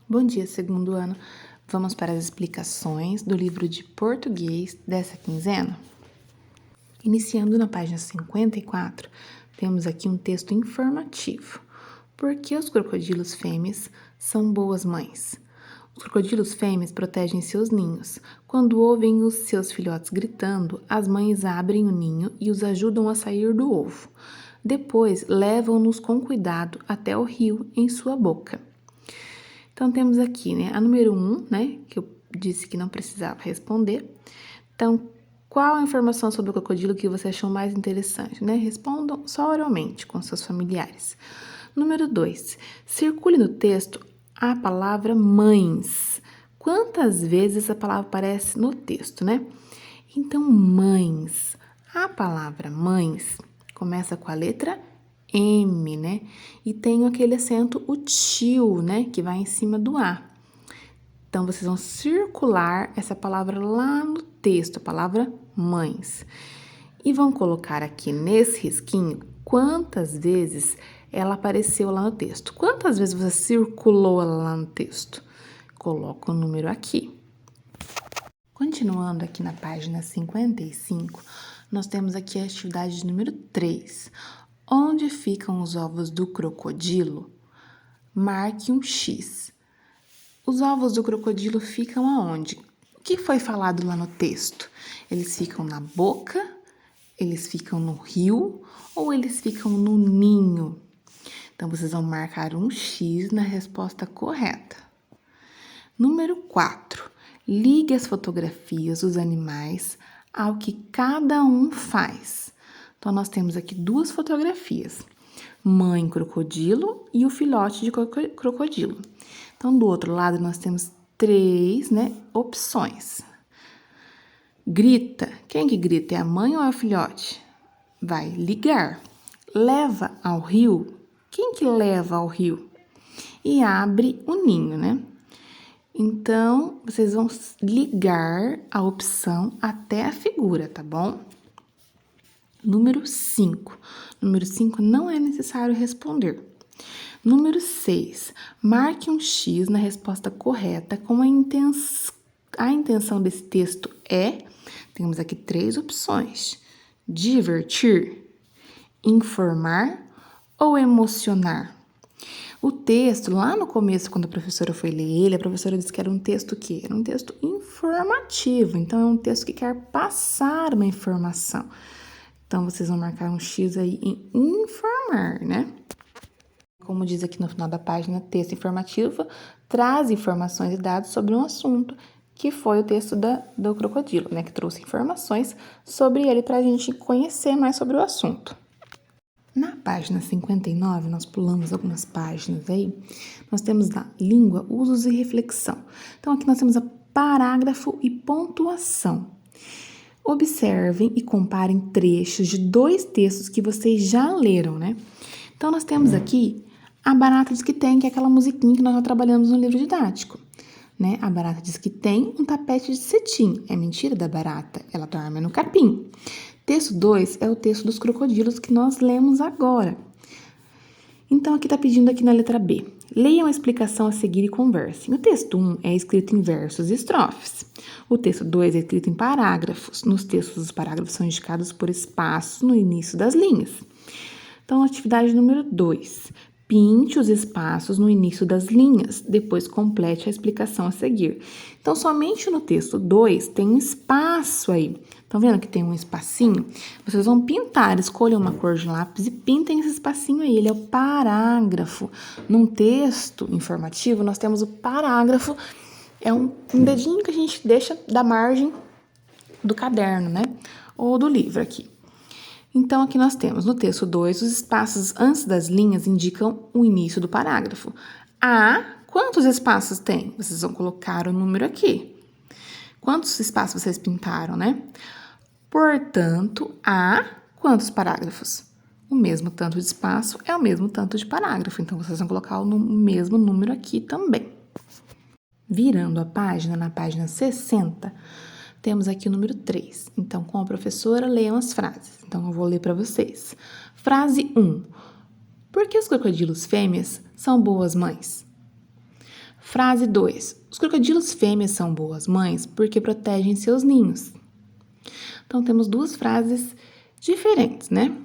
Bom dia, segundo ano. Vamos para as explicações do livro de português dessa quinzena. Iniciando na página 54, temos aqui um texto informativo. Por que os crocodilos fêmeas são boas mães? Os crocodilos fêmeas protegem seus ninhos. Quando ouvem os seus filhotes gritando, as mães abrem o ninho e os ajudam a sair do ovo. Depois, levam-nos com cuidado até o rio em sua boca. Então, temos aqui, a número 1, que eu disse que não precisava responder. Então, qual a informação sobre o crocodilo que você achou mais interessante, Respondam só oralmente com seus familiares. Número 2, circule no texto a palavra mães. Quantas vezes essa palavra aparece no texto, Então, mães. A palavra mães começa com a letra M, E tem aquele acento, o tio, que vai em cima do A. Então, vocês vão circular essa palavra lá no texto, a palavra mães. E vão colocar aqui nesse risquinho quantas vezes ela apareceu lá no texto. Quantas vezes você circulou ela lá no texto? Coloca o número aqui. Continuando aqui na página 55, nós temos aqui a atividade número 3. Onde ficam os ovos do crocodilo? Marque um X. Os ovos do crocodilo ficam aonde? O que foi falado lá no texto? Eles ficam na boca, eles ficam no rio ou eles ficam no ninho? Então, vocês vão marcar um X na resposta correta. Número 4. Ligue as fotografias dos animais ao que cada um faz. Então, nós temos aqui duas fotografias. Mãe crocodilo e o filhote de crocodilo. Então, do outro lado, nós temos 3, opções. Grita. Quem que grita? É a mãe ou é o filhote? Vai ligar. Leva ao rio. Quem que leva ao rio? E abre o ninho, Então, vocês vão ligar a opção até a figura, tá bom? Número 5. Número 5 não é necessário responder. Número 6. Marque um X na resposta correta com a intenção desse texto é... Temos aqui 3 opções. Divertir, informar ou emocionar. O texto, lá no começo, quando a professora foi ler ele, a professora disse que era um texto o quê? Era um texto informativo. Então, é um texto que quer passar uma informação. Então, vocês vão marcar um X aí em informar, Como diz aqui no final da página, texto informativo traz informações e dados sobre um assunto, que foi o texto do crocodilo, que trouxe informações sobre ele para a gente conhecer mais sobre o assunto. Na página 59, nós pulamos algumas páginas aí, nós temos lá língua, usos e reflexão. Então, aqui nós temos a parágrafo e pontuação. Observem e comparem trechos de 2 textos que vocês já leram, Então, nós temos aqui a barata diz que tem, que é aquela musiquinha que nós já trabalhamos no livro didático, A barata diz que tem um tapete de cetim. É mentira da barata, ela dorme no capim. Texto 2 é o texto dos crocodilos que nós lemos agora. Então, aqui está pedindo aqui na letra B. Leiam a explicação a seguir e conversem. O texto 1 é escrito em versos e estrofes. O texto 2 é escrito em parágrafos. Nos textos, os parágrafos são indicados por espaços no início das linhas. Então, atividade número 2. Pinte os espaços no início das linhas, depois complete a explicação a seguir. Então, somente no texto 2 tem um espaço aí. Estão vendo que tem um espacinho? Vocês vão pintar, escolham uma cor de lápis e pintem esse espacinho aí. Ele é o parágrafo. Num texto informativo, nós temos o parágrafo. É um dedinho que a gente deixa da margem do caderno, Ou do livro aqui. Então, aqui nós temos, no texto 2, os espaços antes das linhas indicam o início do parágrafo. Quantos espaços tem? Vocês vão colocar o número aqui. Quantos espaços vocês pintaram, Portanto, quantos parágrafos? O mesmo tanto de espaço é o mesmo tanto de parágrafo. Então, vocês vão colocar o mesmo número aqui também. Virando a página, na página 60, temos aqui o número 3. Então, com a professora, leiam as frases. Então, eu vou ler para vocês. Frase 1. Por que os crocodilos fêmeas são boas mães? Frase 2. Os crocodilos fêmeas são boas mães porque protegem seus ninhos. Então, temos duas frases diferentes, né?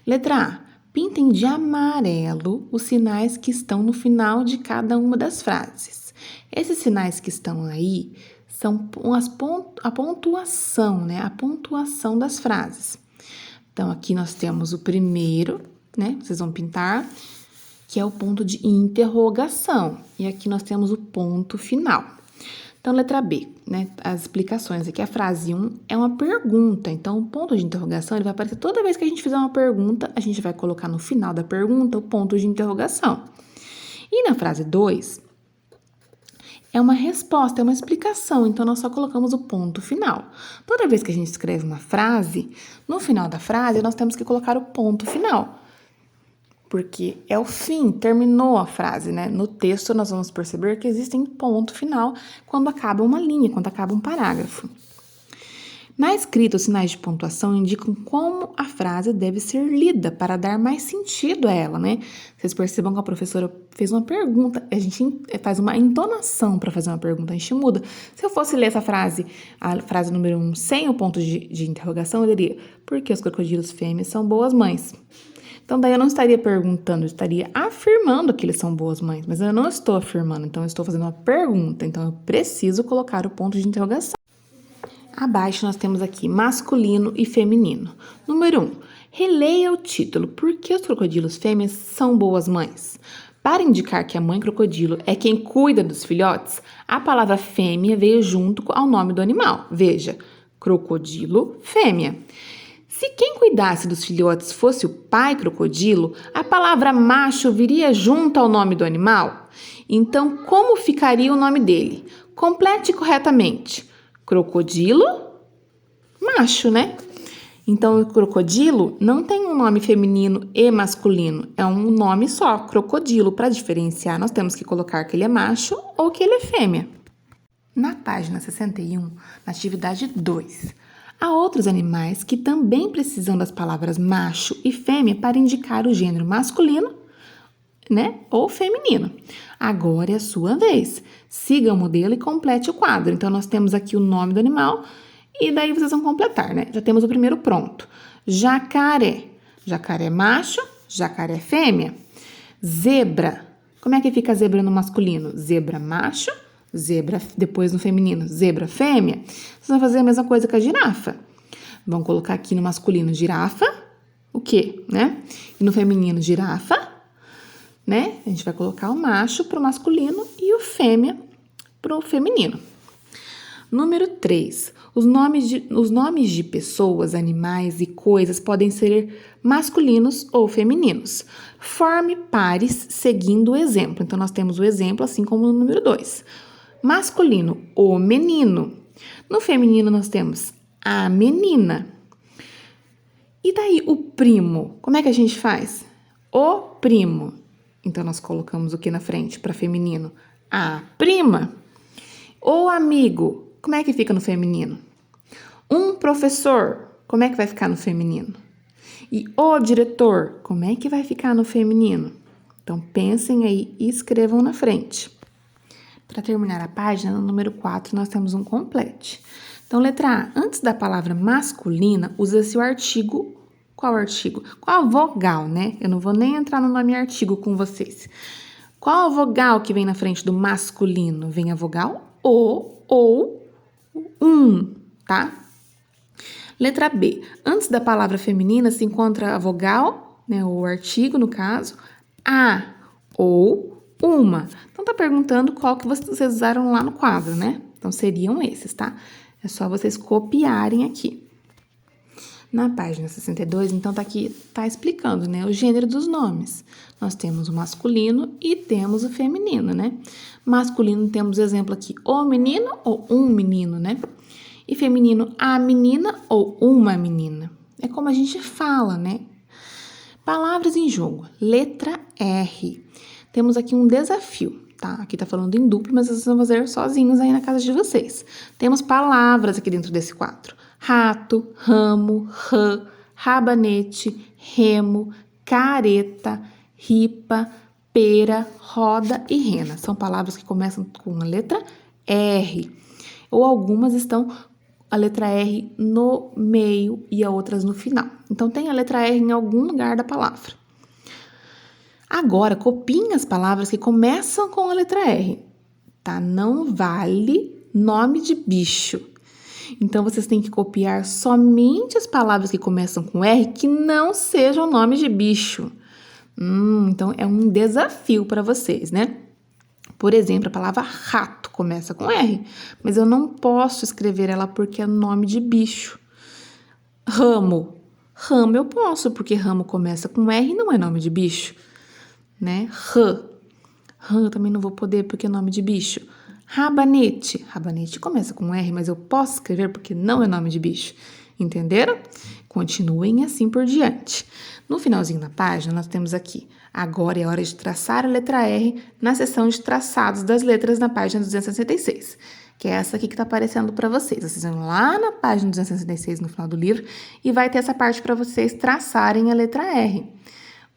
Letra A. Pintem de amarelo os sinais que estão no final de cada uma das frases. Esses sinais que estão aí são a pontuação, né? A pontuação das frases. Então, aqui nós temos o primeiro, né? Vocês vão pintar, que é o ponto de interrogação. E aqui nós temos o ponto final. Então, letra B, né? As explicações aqui. A frase 1 é uma pergunta. Então, o ponto de interrogação ele vai aparecer toda vez que a gente fizer uma pergunta, a gente vai colocar no final da pergunta o ponto de interrogação. E na frase 2, é uma resposta, é uma explicação. Então, nós só colocamos o ponto final. Toda vez que a gente escreve uma frase, no final da frase, nós temos que colocar o ponto final. Porque é o fim, terminou a frase, né? No texto, nós vamos perceber que existem ponto final quando acaba uma linha, quando acaba um parágrafo. Na escrita, os sinais de pontuação indicam como a frase deve ser lida para dar mais sentido a ela, né? Vocês percebam que a professora fez uma pergunta, a gente faz uma entonação para fazer uma pergunta, a gente muda. Se eu fosse ler essa frase, a frase número 1, sem o ponto de interrogação, eu diria: por que os crocodilos fêmeas são boas mães? Então, daí eu não estaria perguntando, eu estaria afirmando que eles são boas mães, mas eu não estou afirmando, então eu estou fazendo uma pergunta, então eu preciso colocar o ponto de interrogação. Abaixo nós temos aqui masculino e feminino. Número 1. Releia o título. Por que os crocodilos fêmeas são boas mães? Para indicar que a mãe crocodilo é quem cuida dos filhotes, a palavra fêmea veio junto ao nome do animal. Veja, crocodilo, fêmea. Se quem cuidasse dos filhotes fosse o pai crocodilo, a palavra macho viria junto ao nome do animal? Então, como ficaria o nome dele? Complete corretamente. Crocodilo, macho, né? Então, o crocodilo não tem um nome feminino e masculino, é um nome só, crocodilo. Para diferenciar, nós temos que colocar que ele é macho ou que ele é fêmea. Na página 61, na atividade 2, há outros animais que também precisam das palavras macho e fêmea para indicar o gênero masculino, né, ou feminino. Agora é a sua vez. Siga o modelo e complete o quadro. Então, nós temos aqui o nome do animal e daí vocês vão completar, né? Já temos o primeiro pronto. Jacaré. Jacaré macho, jacaré fêmea. Zebra. Como é que fica a zebra no masculino? Zebra macho, zebra depois no feminino, zebra fêmea. Vocês vão fazer a mesma coisa com a girafa. Vão colocar aqui no masculino girafa, o quê, né? E no feminino girafa, né? A gente vai colocar o macho para o masculino e o fêmea para o feminino. Número 3. Os nomes de pessoas, animais e coisas podem ser masculinos ou femininos. Forme pares seguindo o exemplo. Então, nós temos o exemplo, assim como no número 2. Masculino, o menino. No feminino, nós temos a menina. E daí, o primo? Como é que a gente faz? O primo. Então, nós colocamos o que na frente para feminino? A prima. O amigo. Como é que fica no feminino? Um professor. Como é que vai ficar no feminino? E o diretor. Como é que vai ficar no feminino? Então, pensem aí e escrevam na frente. Para terminar a página, no número 4, nós temos um complete. Então, letra A. Antes da palavra masculina, usa-se o artigo. Qual artigo? Qual a vogal, né? Eu não vou nem entrar no nome artigo com vocês. Qual a vogal que vem na frente do masculino? Vem a vogal O ou tá? Letra B. Antes da palavra feminina se encontra a vogal, né? Ou o artigo, no caso, a ou uma. Então, tá perguntando qual que vocês usaram lá no quadro, né? Então, seriam esses, tá? É só vocês copiarem aqui. Na página 62, então, tá explicando, né, o gênero dos nomes. Nós temos o masculino e temos o feminino, né? Masculino, temos exemplo aqui, o menino ou um menino, né? E feminino, a menina ou uma menina. É como a gente fala, né? Palavras em jogo. Letra R. Temos aqui um desafio, tá? Aqui tá falando em duplo, mas vocês vão fazer sozinhos aí na casa de vocês. Temos palavras aqui dentro desse quadro. Rato, ramo, rã, rabanete, remo, careta, ripa, pera, roda e rena. São palavras que começam com a letra R. Ou algumas estão a letra R no meio e as outras no final. Então, tem a letra R em algum lugar da palavra. Agora, copiem as palavras que começam com a letra R, tá? Não vale nome de bicho. Então, vocês têm que copiar somente as palavras que começam com R que não sejam nome de bicho. Então, é um desafio para vocês, né? Por exemplo, a palavra rato começa com R, mas eu não posso escrever ela porque é nome de bicho. Ramo. Ramo eu posso, porque ramo começa com R e não é nome de bicho, né? Rã eu também não vou poder porque é nome de bicho. Rabanete. Rabanete começa com R, mas eu posso escrever porque não é nome de bicho. Entenderam? Continuem assim por diante. No finalzinho da página, nós temos aqui: agora é hora de traçar a letra R na seção de traçados das letras na página 266, que é essa aqui que está aparecendo para vocês. Vocês vão lá na página 266 no final do livro e vai ter essa parte para vocês traçarem a letra R.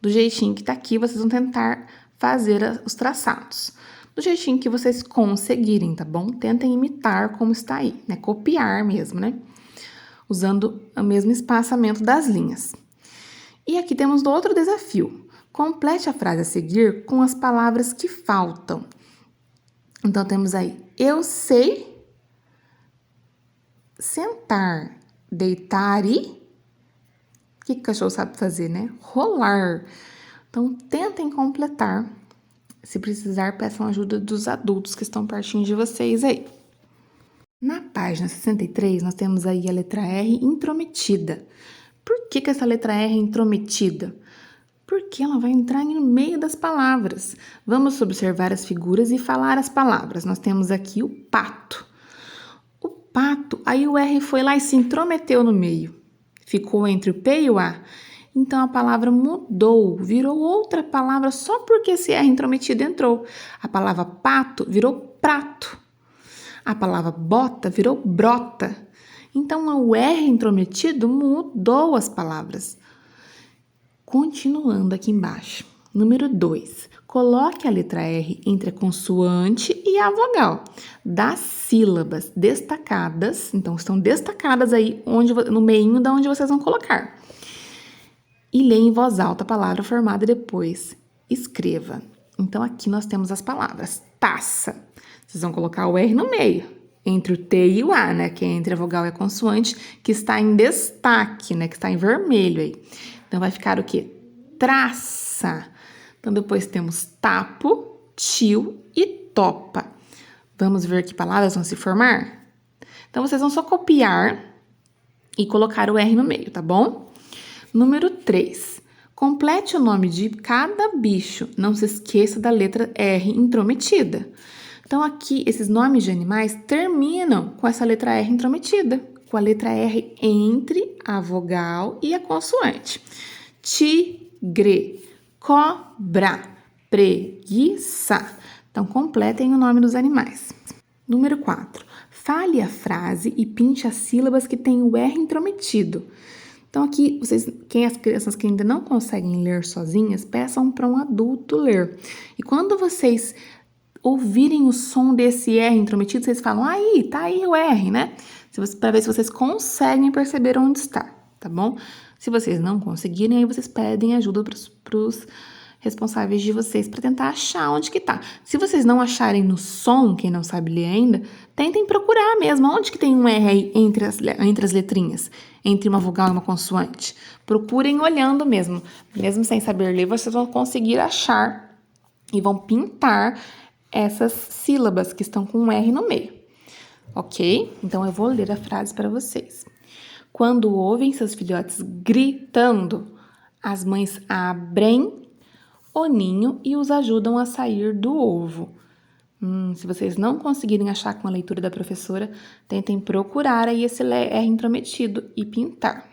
Do jeitinho que está aqui, vocês vão tentar fazer os traçados. Do jeitinho que vocês conseguirem, tá bom? Tentem imitar como está aí, né? Copiar mesmo, né? Usando o mesmo espaçamento das linhas. E aqui temos outro desafio. Complete a frase a seguir com as palavras que faltam. Então, temos aí: eu sei sentar, deitar e... O que o cachorro sabe fazer, né? Rolar. Então, tentem completar. Se precisar, peçam ajuda dos adultos que estão pertinho de vocês aí. Na página 63, nós temos aí a letra R intrometida. Por que essa letra R é intrometida? Porque ela vai entrar no meio das palavras. Vamos observar as figuras e falar as palavras. Nós temos aqui o pato. O pato, aí o R foi lá e se intrometeu no meio. Ficou entre o P e o A. Então, a palavra mudou, virou outra palavra só porque esse R intrometido entrou. A palavra pato virou prato. A palavra bota virou brota. Então, o R intrometido mudou as palavras. Continuando aqui embaixo. Número 2. Coloque a letra R entre a consoante e a vogal das sílabas destacadas. Então, estão destacadas aí no meio da onde vocês vão colocar. E leia em voz alta a palavra formada e depois escreva. Então, aqui nós temos as palavras. Taça. Vocês vão colocar o R no meio, entre o T e o A, né? Que é entre a vogal e a consoante, que está em destaque, né? Que está em vermelho aí. Então, vai ficar o quê? Traça. Então, depois temos tapo, tio e topa. Vamos ver que palavras vão se formar? Então, vocês vão só copiar e colocar o R no meio, tá bom? Número 3. Complete o nome de cada bicho. Não se esqueça da letra R intrometida. Então, aqui, esses nomes de animais terminam com essa letra R intrometida, com a letra R entre a vogal e a consoante. Tigre, cobra, preguiça. Então, completem o nome dos animais. Número 4. Fale a frase e pinte as sílabas que têm o R intrometido. Então, aqui, as crianças que ainda não conseguem ler sozinhas, peçam para um adulto ler. E quando vocês ouvirem o som desse R intrometido, vocês falam: aí, tá aí o R, né? Para ver se vocês conseguem perceber onde está, tá bom? Se vocês não conseguirem, aí vocês pedem ajuda para os responsáveis de vocês para tentar achar onde que tá. Se vocês não acharem no som, quem não sabe ler ainda, tentem procurar mesmo onde que tem um R aí entre as letrinhas, entre uma vogal e uma consoante. Procurem olhando mesmo sem saber ler, vocês vão conseguir achar e vão pintar essas sílabas que estão com um R no meio, ok? Então, eu vou ler a frase para vocês. Quando ouvem seus filhotes gritando, as mães abrem o ninho e os ajudam a sair do ovo. Se vocês não conseguirem achar com a leitura da professora, tentem procurar aí esse R intrometido e pintar.